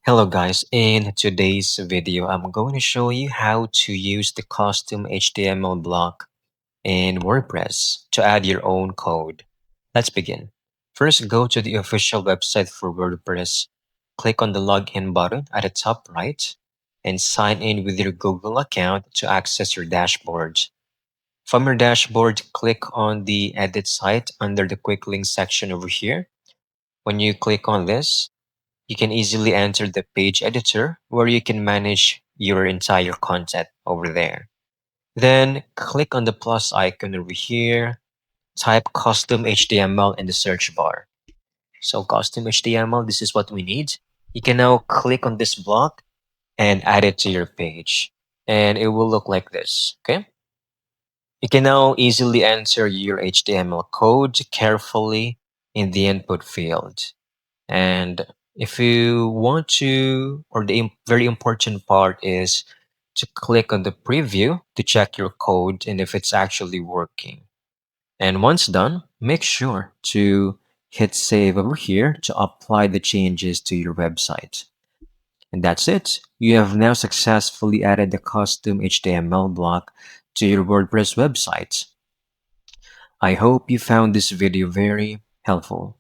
Hello guys, in today's video I'm going to show you how to use the custom HTML block in WordPress to add your own code. Let's begin. First, go to the official website for WordPress. Click on the login button at the top right and sign in with your Google account to access your dashboard. From your dashboard, click on the edit site under the quick links section over here. When you click on this, you can easily enter the page editor where you can manage your entire content over there. Then click on the plus icon over here, type custom HTML in the search bar. So custom HTML, this is what we need. You can now click on this block and add it to your page. And it will look like this, okay? You can now easily enter your HTML code carefully in the input field. And if you want to, or the very important part is to click on the preview to check your code and if it's actually working. And once done, make sure to hit save over here to apply the changes to your website. And that's it. You have now successfully added the custom HTML block to your WordPress website. I hope you found this video very helpful.